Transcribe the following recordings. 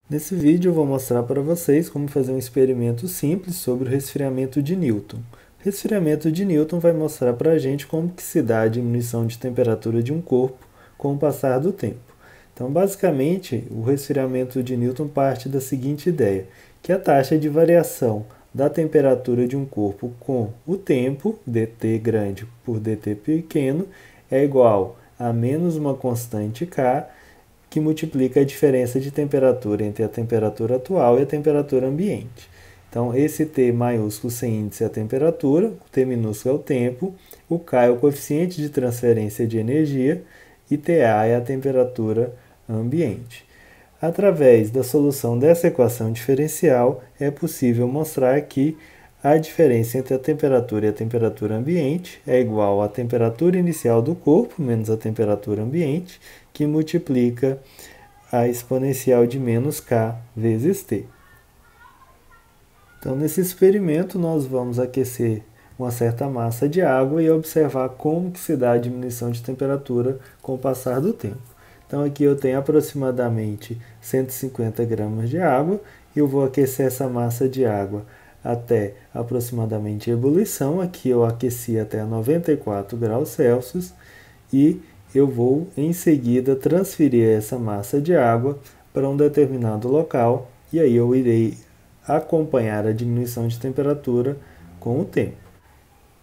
Nesse vídeo eu vou mostrar para vocês como fazer um experimento simples sobre o resfriamento de Newton. O resfriamento de Newton vai mostrar para a gente como que se dá a diminuição de temperatura de um corpo com o passar do tempo. Então, basicamente, o resfriamento de Newton parte da seguinte ideia, que a taxa de variação da temperatura de um corpo com o tempo, dt grande por dt pequeno, é igual a menos uma constante k, que multiplica a diferença de temperatura entre a temperatura atual e a temperatura ambiente. Então, esse T maiúsculo sem índice é a temperatura, o T minúsculo é o tempo, o K é o coeficiente de transferência de energia e TA é a temperatura ambiente. Através da solução dessa equação diferencial, é possível mostrar que a diferença entre a temperatura e a temperatura ambiente é igual à temperatura inicial do corpo menos a temperatura ambiente, que multiplica a exponencial de menos k vezes t. Então, nesse experimento, nós vamos aquecer uma certa massa de água e observar como que se dá a diminuição de temperatura com o passar do tempo. Então, aqui eu tenho aproximadamente 150 gramas de água e eu vou aquecer essa massa de água até aproximadamente ebulição. Aqui eu aqueci até 94 graus Celsius e eu vou em seguida transferir essa massa de água para um determinado local e aí eu irei acompanhar a diminuição de temperatura com o tempo.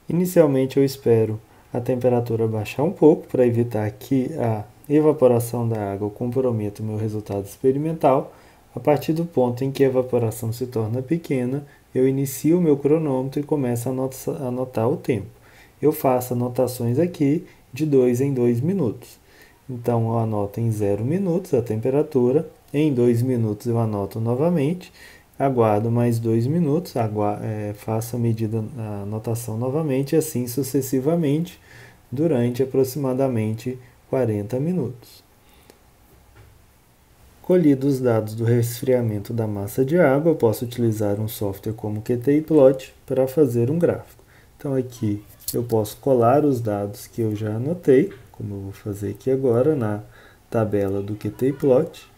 Inicialmente eu espero a temperatura baixar um pouco para evitar que a evaporação da água comprometa o meu resultado experimental. A partir do ponto em que a evaporação se torna pequena, eu inicio o meu cronômetro e começo a anotar o tempo. Eu faço anotações aqui de 2 em 2 minutos. Então eu anoto em 0 minutos a temperatura, em 2 minutos eu anoto novamente, aguardo mais 2 minutos, faço a anotação novamente e assim sucessivamente durante aproximadamente 40 minutos. Colhidos os dados do resfriamento da massa de água, eu posso utilizar um software como QTplot para fazer um gráfico. Então aqui eu posso colar os dados que eu já anotei, como eu vou fazer aqui agora na tabela do QTplot.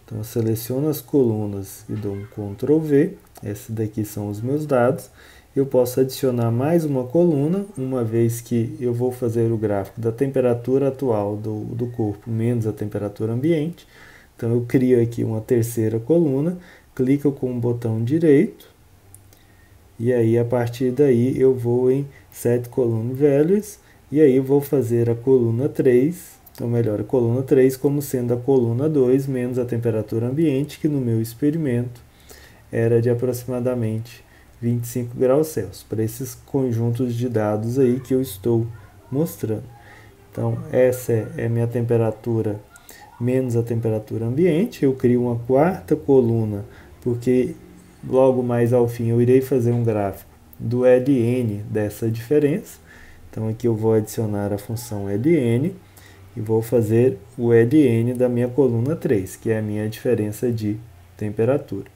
Então eu seleciono as colunas e dou um Ctrl V, esses daqui são os meus dados. Eu posso adicionar mais uma coluna, uma vez que eu vou fazer o gráfico da temperatura atual do corpo menos a temperatura ambiente. Então eu crio aqui uma terceira coluna, clico com o botão direito, e aí a partir daí eu vou em Set Column Values, e aí eu vou fazer a coluna 3, ou melhor, a coluna 3 como sendo a coluna 2 menos a temperatura ambiente, que no meu experimento era de aproximadamente 25 graus Celsius, para esses conjuntos de dados aí que eu estou mostrando. Então, essa é minha temperatura menos a temperatura ambiente. Eu crio uma quarta coluna, porque logo mais ao fim eu irei fazer um gráfico do ln dessa diferença. Então, aqui eu vou adicionar a função ln e vou fazer o ln da minha coluna 3, que é a minha diferença de temperatura.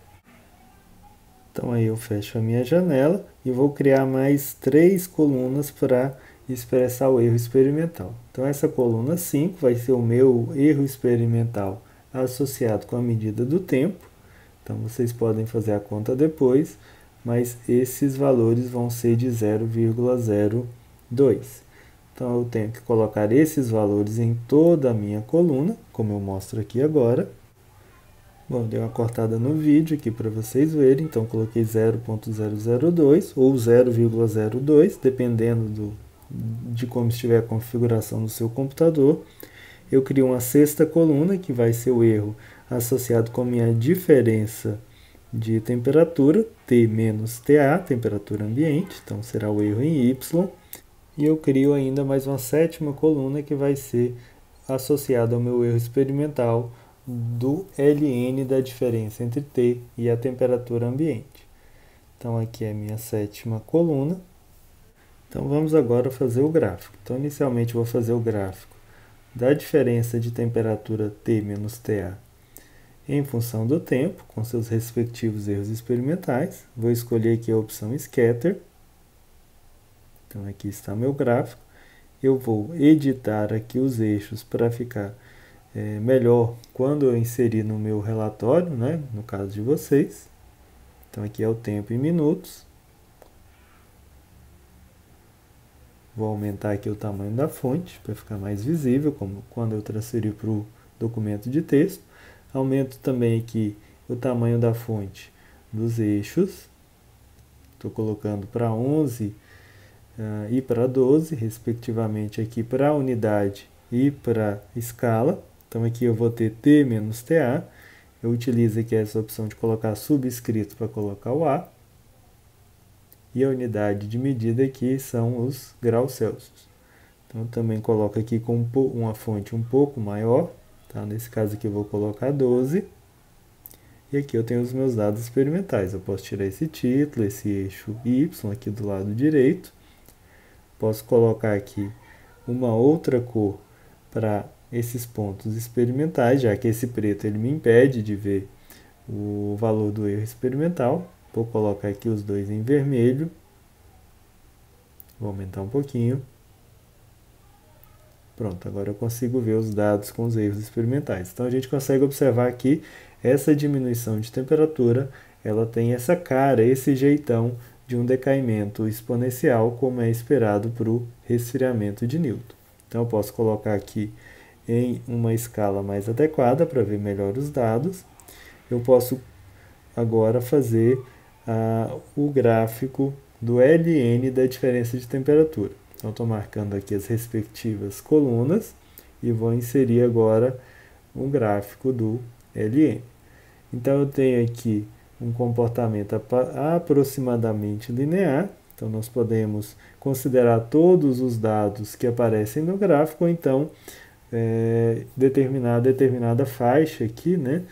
Então aí eu fecho a minha janela e vou criar mais 3 colunas para expressar o erro experimental. Então essa coluna 5 vai ser o meu erro experimental associado com a medida do tempo. Então vocês podem fazer a conta depois, mas esses valores vão ser de 0,02. Então eu tenho que colocar esses valores em toda a minha coluna, como eu mostro aqui agora. Bom, dei uma cortada no vídeo aqui para vocês verem, então coloquei 0.002 ou 0,02, dependendo de como estiver a configuração do seu computador. Eu crio uma sexta coluna, que vai ser o erro associado com a minha diferença de temperatura, T menos TA, temperatura ambiente, então será o erro em Y. E eu crio ainda mais uma sétima coluna, que vai ser associada ao meu erro experimental, do ln da diferença entre T e a temperatura ambiente. Então aqui é a minha sétima coluna. Então vamos agora fazer o gráfico. Então inicialmente eu vou fazer o gráfico da diferença de temperatura T menos TA em função do tempo, com seus respectivos erros experimentais. Vou escolher aqui a opção Scatter. Então aqui está meu gráfico. Eu vou editar aqui os eixos para ficar melhor quando eu inserir no meu relatório, né, no caso de vocês. Então aqui é o tempo em minutos. Vou aumentar aqui o tamanho da fonte para ficar mais visível, como quando eu transferir para o documento de texto. Aumento também aqui o tamanho da fonte dos eixos. Estou colocando para 11 e para 12, respectivamente, aqui para a unidade e para a escala. Então aqui eu vou ter T menos TA. Eu utilizo aqui essa opção de colocar subscrito para colocar o A. E a unidade de medida aqui são os graus Celsius. Então eu também coloco aqui com uma fonte um pouco maior. Tá? Nesse caso aqui eu vou colocar 12. E aqui eu tenho os meus dados experimentais. Eu posso tirar esse título, esse eixo Y aqui do lado direito. Posso colocar aqui uma outra cor para esses pontos experimentais, já que esse preto ele me impede de ver o valor do erro experimental. Vou colocar aqui os dois em vermelho. Vou aumentar um pouquinho. Pronto, agora eu consigo ver os dados com os erros experimentais. Então a gente consegue observar aqui essa diminuição de temperatura, ela tem essa cara, esse jeitão de um decaimento exponencial, como é esperado para o resfriamento de Newton. Então eu posso colocar aqui em uma escala mais adequada para ver melhor os dados. Eu posso agora fazer o gráfico do LN da diferença de temperatura. Então estou marcando aqui as respectivas colunas e vou inserir agora um gráfico do LN. Então eu tenho aqui um comportamento aproximadamente linear. Então nós podemos considerar todos os dados que aparecem no gráfico, ou então determinada faixa aqui, né,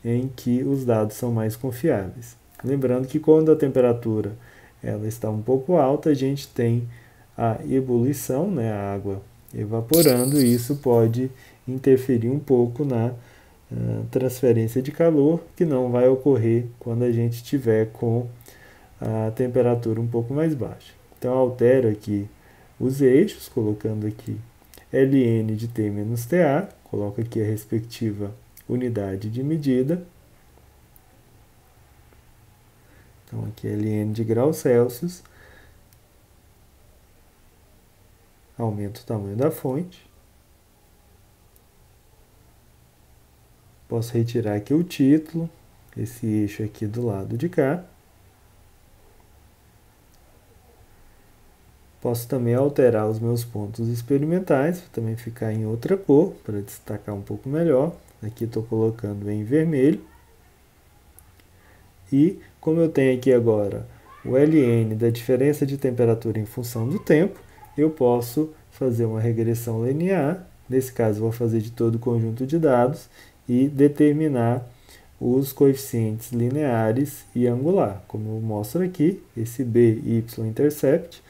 em que os dados são mais confiáveis. Lembrando que quando a temperatura ela está um pouco alta, a gente tem a ebulição, né, a água evaporando, e isso pode interferir um pouco na transferência de calor, que não vai ocorrer quando a gente estiver com a temperatura um pouco mais baixa. Então eu altero aqui os eixos, colocando aqui Ln de T menos TA, coloco aqui a respectiva unidade de medida. Então aqui Ln de graus Celsius. Aumento o tamanho da fonte. Posso retirar aqui o título, esse eixo aqui do lado de cá. Posso também alterar os meus pontos experimentais, para também ficar em outra cor, para destacar um pouco melhor. Aqui estou colocando em vermelho. E como eu tenho aqui agora o Ln da diferença de temperatura em função do tempo, eu posso fazer uma regressão linear. Nesse caso, vou fazer de todo o conjunto de dados e determinar os coeficientes lineares e angular. Como eu mostro aqui, esse BY-intercept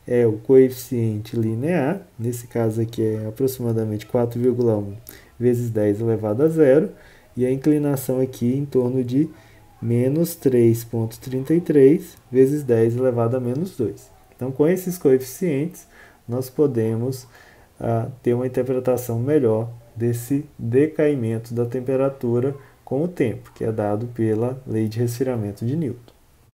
é o coeficiente linear, nesse caso aqui é aproximadamente 4,1 vezes 10 elevado a zero, e a inclinação aqui em torno de menos 3,33 vezes 10 elevado a menos 2. Então, com esses coeficientes, nós podemos ter uma interpretação melhor desse decaimento da temperatura com o tempo, que é dado pela lei de resfriamento de Newton.